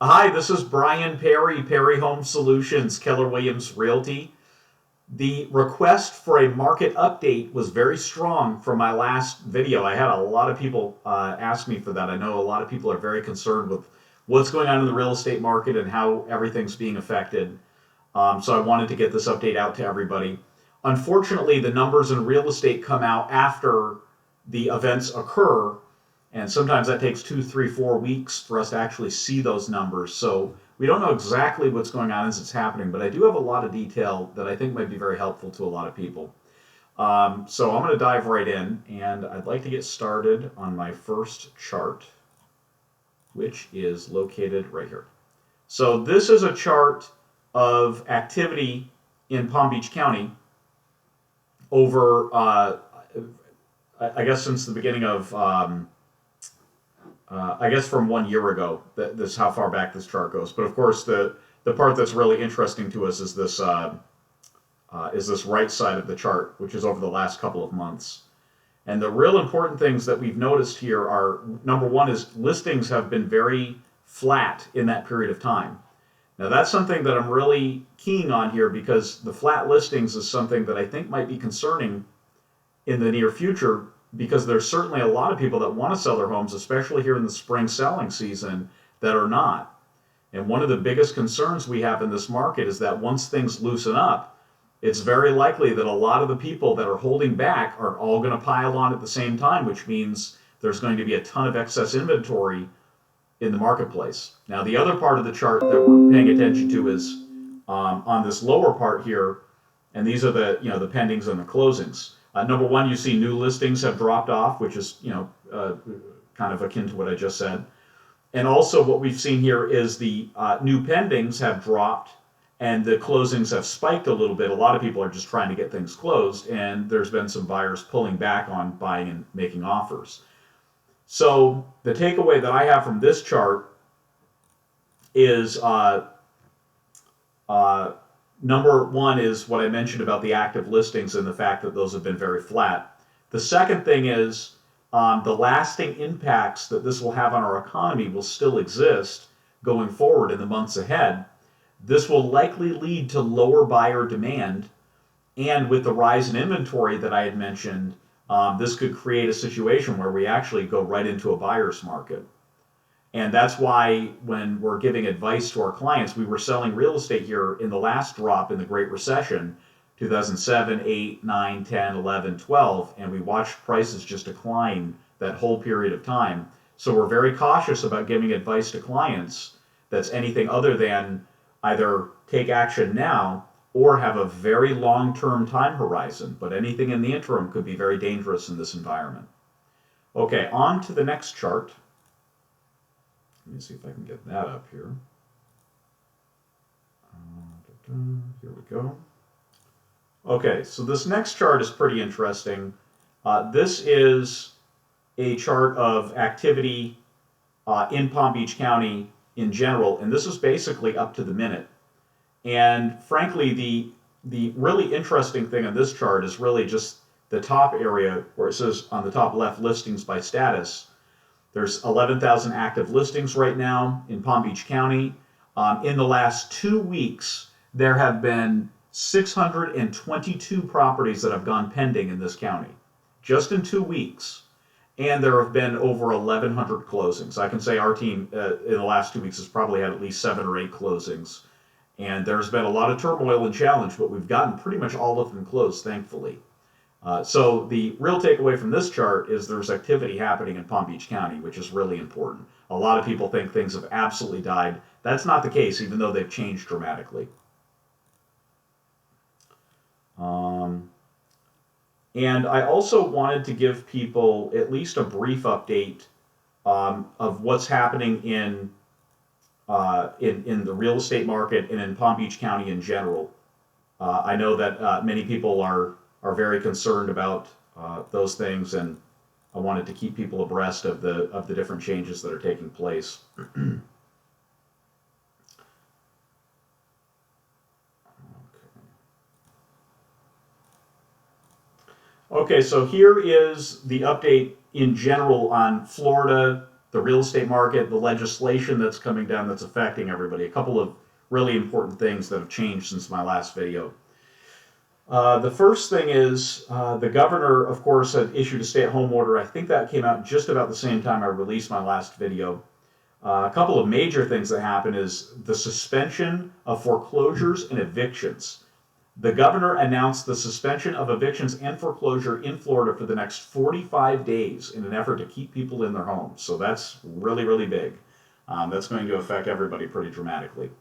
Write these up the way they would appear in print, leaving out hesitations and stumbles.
Hi, this is Brian Perry, Perry Home Solutions, Keller Williams Realty. The request for a market update was very strong from my last video. I had a lot of people ask me for that. I know a lot of people are very concerned with what's going on in the real estate market and how everything's being affected. So I wanted to get this update out to everybody. Unfortunately, the numbers in real estate come out after the events occur, and sometimes that takes 2, 3, 4 weeks for us to actually see those numbers. So we don't know exactly what's going on as it's happening, but I do have a lot of detail that I think might be very helpful to a lot of people. So I'm going to dive right in, and I'd like to get started on my first chart, which is located right here. So this is a chart of activity in Palm Beach County over, I guess, since the beginning of I guess from 1 year ago. This is how far back this chart goes. But of course, the part that's really interesting to us is this right side of the chart, which is over the last couple of months. And the real important things that we've noticed here are, number one, is listings have been very flat in that period of time. Now that's something that I'm really keying on here, because the flat listings is something that I think might be concerning in the near future, because there's certainly a lot of people that want to sell their homes, especially here in the spring selling season, that are not. And one of the biggest concerns we have in this market is that once things loosen up, it's very likely that a lot of the people that are holding back are all going to pile on at the same time, which means there's going to be a ton of excess inventory in the marketplace. Now, the other part of the chart that we're paying attention to is on this lower part here, and these are the pendings and the closings. Number one, you see new listings have dropped off, which is kind of akin to what I just said. And also what we've seen here is the new pendings have dropped and the closings have spiked a little bit. A lot of people are just trying to get things closed, and there's been some buyers pulling back on buying and making offers. So the takeaway that I have from this chart is number one is what I mentioned about the active listings and the fact that those have been very flat. The second thing is the lasting impacts that this will have on our economy will still exist going forward in the months ahead. This will likely lead to lower buyer demand, and with the rise in inventory that I had mentioned, this could create a situation where we actually go right into a buyer's market. And that's why when we're giving advice to our clients, we were selling real estate here in the last drop in the Great Recession, 2007, 8, 9, 10, 11, 12, and we watched prices just decline that whole period of time. So we're very cautious about giving advice to clients that's anything other than either take action now or have a very long-term time horizon. But anything in the interim could be very dangerous in this environment. Okay, on to the next chart. Let me see if I can get that up here. Here we go. Okay, so this next chart is pretty interesting. This is a chart of activity in Palm Beach County in general, and this is basically up to the minute. And frankly, the really interesting thing on this chart is really just the top area where it says on the top left, listings by status. There's 11,000 active listings right now in Palm Beach County. In the last 2 weeks, there have been 622 properties that have gone pending in this county, just in 2 weeks. And there have been over 1,100 closings. I can say our team in the last 2 weeks has probably had at least 7 or 8 closings. And there's been a lot of turmoil and challenge, but we've gotten pretty much all of them closed, thankfully. So the real takeaway from this chart is there's activity happening in Palm Beach County, which is really important. A lot of people think things have absolutely died. That's not the case, even though they've changed dramatically. And I also wanted to give people at least a brief update of what's happening in the real estate market and in Palm Beach County in general. I know that many people are very concerned about those things, and I wanted to keep people abreast of the different changes that are taking place. Okay, so here is the update in general on Florida, the real estate market, the legislation that's coming down that's affecting everybody. A couple of really important things that have changed since my last video. The first thing is the governor, of course, had issued a stay-at-home order. I think that came out just about the same time I released my last video. A couple of major things that happened is the suspension of foreclosures and evictions. The governor announced the suspension of evictions and foreclosure in Florida for the next 45 days in an effort to keep people in their homes. So that's really, really big. That's going to affect everybody pretty dramatically.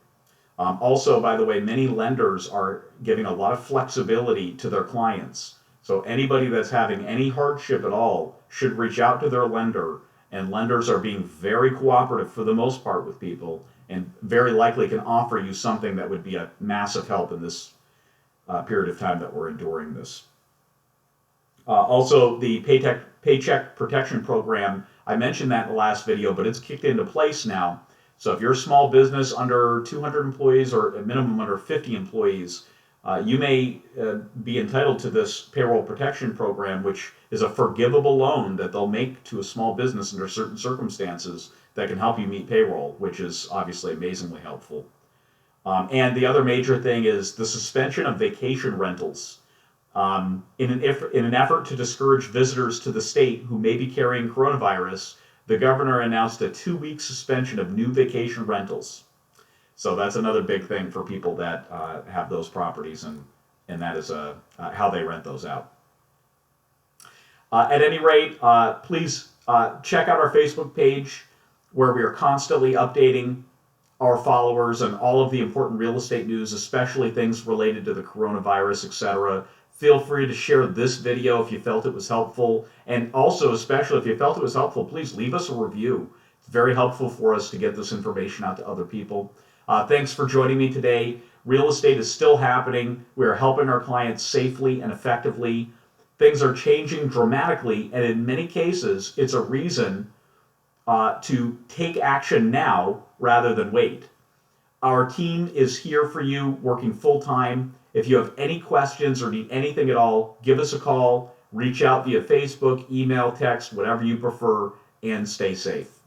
Also, by the way, many lenders are giving a lot of flexibility to their clients. So anybody that's having any hardship at all should reach out to their lender, and lenders are being very cooperative for the most part with people, and very likely can offer you something that would be a massive help in this period of time that we're enduring this. Also, the Paycheck Protection Program, I mentioned that in the last video, but it's kicked into place now. So if you're a small business under 200 employees or a minimum under 50 employees, you may be entitled to this payroll protection program, which is a forgivable loan that they'll make to a small business under certain circumstances that can help you meet payroll, which is obviously amazingly helpful. And the other major thing is the suspension of vacation rentals. In an effort to discourage visitors to the state who may be carrying coronavirus, the governor announced a 2-week suspension of new vacation rentals. So that's another big thing for people that have those properties, and that is how they rent those out. At any rate, please check out our Facebook page, where we are constantly updating our followers on all of the important real estate news, especially things related to the coronavirus, etc. Feel free to share this video if you felt it was helpful. And also, especially if you felt it was helpful, please leave us a review. It's very helpful for us to get this information out to other people. Thanks for joining me today. Real estate is still happening. We are helping our clients safely and effectively. Things are changing dramatically, and in many cases, it's a reason to take action now rather than wait. Our team is here for you, working full-time. If you have any questions or need anything at all, give us a call, reach out via Facebook, email, text, whatever you prefer, and stay safe.